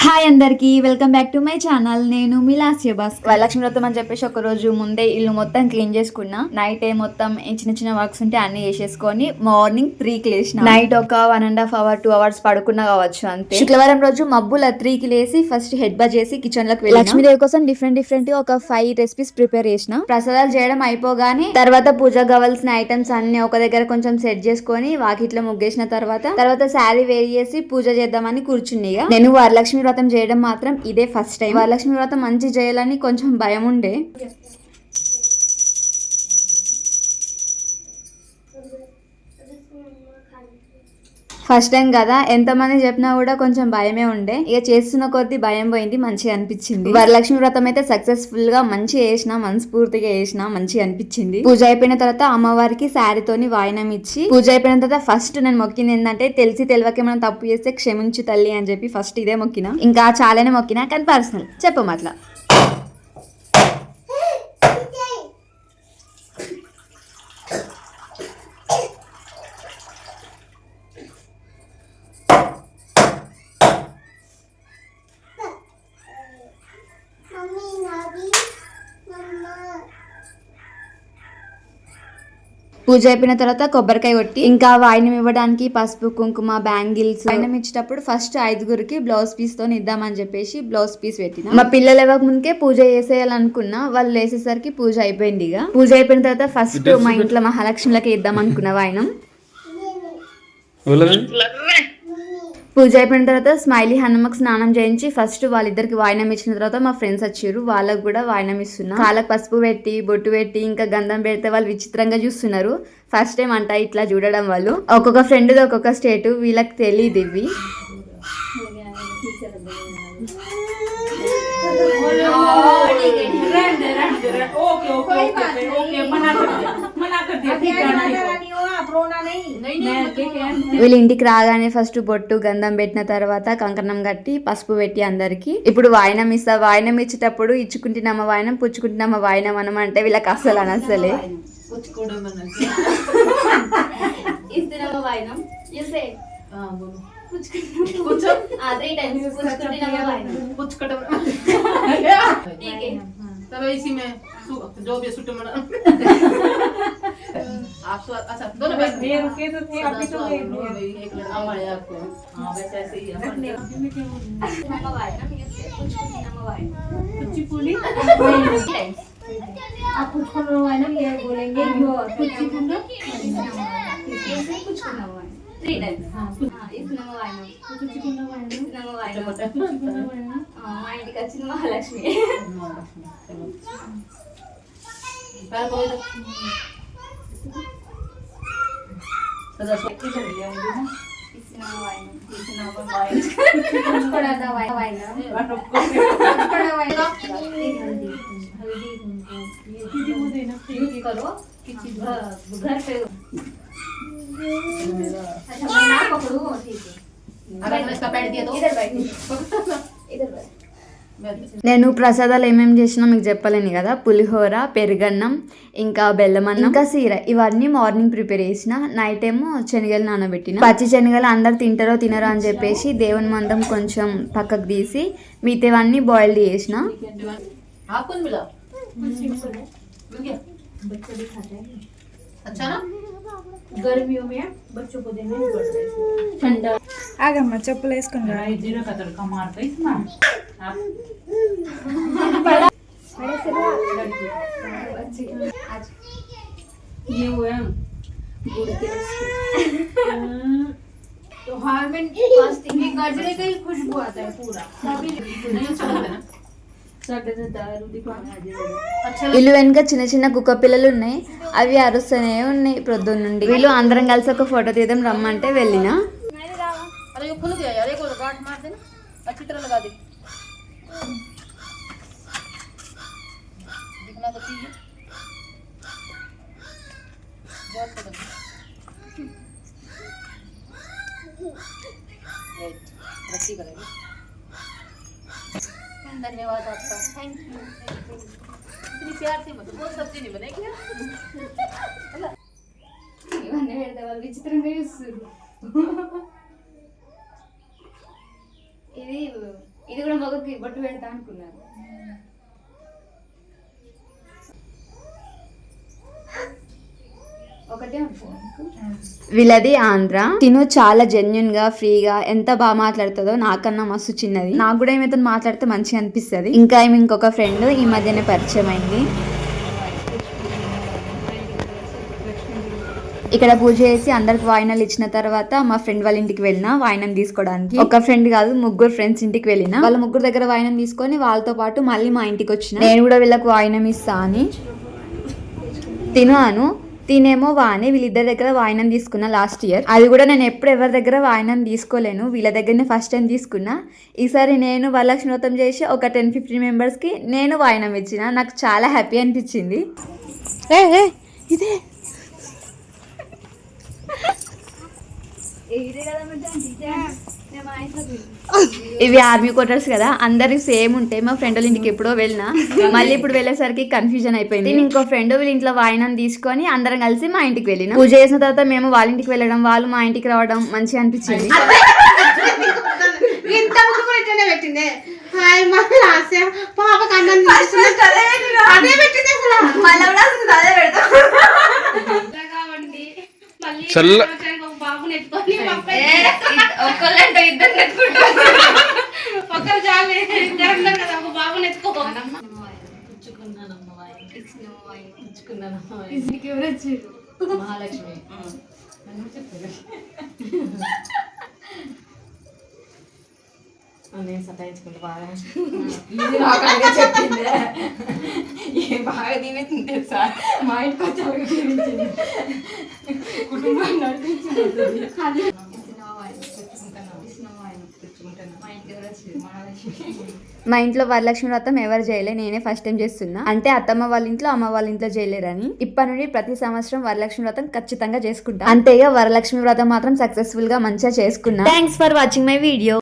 Hi అందరికి, welcome back to my channel. నేను మీ Lasya boss. Varalakshmi వ్రతం అని చెప్పేసి ఒక రోజు ముందే ఇల్లు మొత్తం క్లీన్ చేసుకున్నా. నైట్ మొత్తం చిన్న చిన్న వర్క్స్ ఉంటే అన్ని చేసేసుకొని మార్నింగ్ 3కి లేచిన. నైట్ ఒక 1.5 hour 2 hours పడుకున్నా కావచ్చు అంతే. శుక్రవారం రోజు మబ్బుల 3కి లేసి ఫస్ట్ హెడ్ బాత్ చేసి కిచెన్ లోకి వెళ్ళి లక్ష్మీదేవి కోసం డిఫరెంట్ గా ఒక 5 రెసిపీస్ ప్రిపేర్ చేసిన. ప్రసాదాలు చేయడం అయిపోగానే తర్వాత పూజకు కావాల్సిన ఐటమ్స్ అన్ని ఒక దగ్గర కొంచెం సెట్ చేసుకొని వాకిట్లో ముగ్గేసిన తర్వాత శారీ వేర్ చేసి పూజ చేద్దామని కూర్చుని. నేను వరలక్ష్మి వ్రతం చేయడం మాత్రం ఇదే ఫస్ట్ టైం. వరలక్ష్మి వ్రతం మంచి చేయాలని కొంచెం భయం ఉండే. ఫస్ట్ టైం కదా, ఎంతమంది చెప్పినా కూడా కొంచెం భయమే ఉండే. ఇక చేస్తున్న కొద్దీ భయం పోయింది, మంచిగా అనిపించింది. వరలక్ష్మి వ్రతం అయితే సక్సెస్ఫుల్ గా మంచిగా చేసిన, మనస్ఫూర్తిగా చేసిన, మంచిగా అనిపించింది. పూజ అయిపోయిన తర్వాత అమ్మవారికి శారీతోని వాయనం ఇచ్చి పూజ అయిపోయిన తర్వాత ఫస్ట్ నేను మొక్కింది ఏంటంటే, తెలియక మనం తప్పు చేస్తే క్షమించు తల్లి అని చెప్పి ఫస్ట్ ఇదే మొక్కిన. ఇంకా చాలానే మొక్కినా, కానీ పర్సనల్ చెప్పమట్లా. పూజ అయిపోయిన తర్వాత కొబ్బరికాయ కొట్టి ఇంకా వాయినం ఇవ్వడానికి పసుపు కుంకుమ బ్యాంగిల్స్ వాయినం ఇచ్చేటప్పుడు ఫస్ట్ 5గురికి బ్లౌజ్ పీస్ తో ఇద్దామని చెప్పేసి బ్లౌజ్ పీస్ పెట్టిన. మా పిల్లలు ఇవ్వక ముందుకే పూజ చేసేయాలనుకున్నా, వాళ్ళు వేసేసరికి పూజ అయిపోయింది. ఇక పూజ అయిపోయిన తర్వాత ఫస్ట్ మా ఇంట్లో మహాలక్ష్మిలకి ఇద్దాం అనుకున్న వాయినం. పూజ అయిపోయిన తర్వాత స్మైలీ హనుమకు స్నానం చేయించి ఫస్ట్ వాళ్ళిద్దరికి వాయినం ఇచ్చిన తర్వాత మా ఫ్రెండ్స్ వచ్చారు, వాళ్ళకు కూడా వాయినం ఇస్తున్నా. కాళ్ళకు పసుపు పెట్టి బొట్టు పెట్టి ఇంకా గంధం పెడితే వాళ్ళు విచిత్రంగా చూస్తున్నారు. ఫస్ట్ టైం అంట ఇట్లా చూడడం. వాళ్ళు ఒక్కొక్క ఫ్రెండ్ ఒక్కొక్క స్టేట్, వీళ్ళకి తెలియదు ఇవి. వీళ్ళ ఇంటికి రాగానే ఫస్ట్ బొట్టు గంధం పెట్టిన తర్వాత కంకణం కట్టి పసుపు పెట్టి అందరికి ఇప్పుడు వాయనం ఇస్తా. వాయనం ఇచ్చేటప్పుడు ఇచ్చుకుంటున్నామా వాయనం పుచ్చుకుంటున్నామా వాయనం అనమంటే వీళ్ళకి అస్సలు అనసలే. चलो इसी में जो भी सुट्टे मना आप तो अच्छा दोनों भाई रुके तो थे अभी तो एक लड़का हमारे आपको हां वैसे ऐसे ही कुछ पुली आप कुछ करवाए ना ये बोलेंगे यो कुछ करना ऐसे कुछ करवाए 3 टाइम्स हां इस नमवाए कुछ करवाए नमवाए कुछ करवाए మా ఇంటికి వచ్చిన మహాలక్ష్మి. నేను ప్రసాదాలు ఏమేమి చేసినా మీకు చెప్పలేను కదా. పులిహోర, పెరుగన్నం, ఇంకా బెల్లమన్నం, ఇంకా సీర, ఇవన్నీ మార్నింగ్ ప్రిపేర్ చేసిన. నైట్ ఏమో శనగలు నానబెట్టిన. పచ్చి శనగలు అందరు తింటారో తినరో అని చెప్పేసి దేవుని మందం కొంచెం పక్కకు తీసి మిగతావన్నీ బాయిల్డ్ చేసిన. गर्मियों में बच्चों को देने नहीं पड़ता है ठंडा आगम्मा चप्पल వేసుకొని రా जीरा का तड़का मारता है इसमें आप बड़े से अच्छी आज ये हुआ है गुड़ के तो हार में फास्टिंग में गजरे का ही खुशबू आता है पूरा सभी नहीं अच्छा लगता है ना ఇల్లు వెనుక చిన్న చిన్న కుక్క పిల్లలు ఉన్నాయి, అవి అరుస్తూనే ఉన్నాయి ప్రొద్దున్న నుండి. వీళ్ళు అందరం కలిసి ఒక ఫోటో తీద్దాం రమ్మంటే వెళ్ళిన. धन्यवाद आपका, थैंक यू। ఇవన్నీ పెడతా వాళ్ళు విచిత్రంగా చూస్తారు. ఇది కూడా మగకి బొట్టు పెడతా అనుకున్నారు. ఒకటే ఉంటుంది. వీళ్ళది ఆంధ్ర. తిను చాలా జెన్యున్ గా ఫ్రీగా ఎంత బాగా మాట్లాడుతుందో, నాకన్నా మస్తు చిన్నది. నాకు కూడా ఏమైతే మాట్లాడితే మంచిగా అనిపిస్తుంది. ఇంకా ఏమి ఇంకొక ఫ్రెండ్ ఈ మధ్యనే పరిచయం అయింది. ఇక్కడ పూజ చేసి అందరికి వాయినాలు ఇచ్చిన తర్వాత మా ఫ్రెండ్ వాళ్ళ ఇంటికి వెళ్ళిన వాయినం తీసుకోవడానికి. ఒక ఫ్రెండ్ కాదు, 3 ఫ్రెండ్స్ ఇంటికి వెళ్ళిన. వాళ్ళ 3 దగ్గర వాయినం తీసుకొని వాళ్ళతో పాటు మళ్ళీ మా ఇంటికి వచ్చిన. నేను కూడా వీళ్ళకి వాయినం ఇస్తా అని తిను తినేమో వాణి. వీళ్ళిద్దరి దగ్గర వాయినం తీసుకున్నా లాస్ట్ ఇయర్. అది కూడా నేను ఎప్పుడు ఎవరి దగ్గర వాయినం తీసుకోలేను, వీళ్ళ దగ్గరనే ఫస్ట్ టైం తీసుకున్నా. ఈసారి నేను వరలక్ష్మి వ్రతం చేసి ఒక 10-15 మెంబర్స్కి నేను వాయినం ఇచ్చిన. నాకు చాలా హ్యాపీ అనిపించింది. ఇదే ఇవి ఆర్మీ క్వార్టర్స్ కదా, అందరికి సేమ్ ఉంటాయి. మా ఫ్రెండ్ వాళ్ళ ఇంటికి ఎప్పుడో వెళ్ళినా, మళ్ళీ ఇప్పుడు వెళ్ళేసరికి కన్ఫ్యూజన్ అయిపోయింది. నేను ఇంకో ఫ్రెండ్ వీళ్ళ ఇంట్లో వాయినం తీసుకొని అందరం కలిసి మా ఇంటికి వెళ్ళిన. పూజ చేసిన తర్వాత మేము వాళ్ళ ఇంటికి వెళ్ళడం, వాళ్ళు మా ఇంటికి రావడం మంచిగా అనిపించింది. బాబుని ఎత్తుకొని ఒక్కళ్ళంటే ఇద్దరు ఎత్తుకుంటారు. ఒక్కరు చాలు, ఇద్దరు ఉన్నారు కదా, ఒక బాబుని ఎత్తుకో. ఎవరు వచ్చారు? మహాలక్ష్మి. నేను సతాయించుకుంటా బాగా చెప్పింది. బాగా దీవించింది తెలుసా, మా ఇంటికి వచ్చి దీవించింది, కుటుంబాన్ని నడిపించింది. మా ఇంట్లో వరలక్ష్మి వ్రతం ఎవరు చేయలే, నేనే ఫస్ట్ టైం చేస్తున్నా. అంటే అత్తమ్మ వాళ్ళ ఇంట్లో, అమ్మ వాళ్ళ ఇంట్లో చేయలేరని. ఇప్పటి నుండి ప్రతి సంవత్సరం వరలక్ష్మి వ్రతం ఖచ్చితంగా చేసుకుంటా. అంతేగా వరలక్ష్మి వ్రతం మాత్రం సక్సెస్ఫుల్ గా మంచిగా చేసుకున్నా. Thanks for watching my video.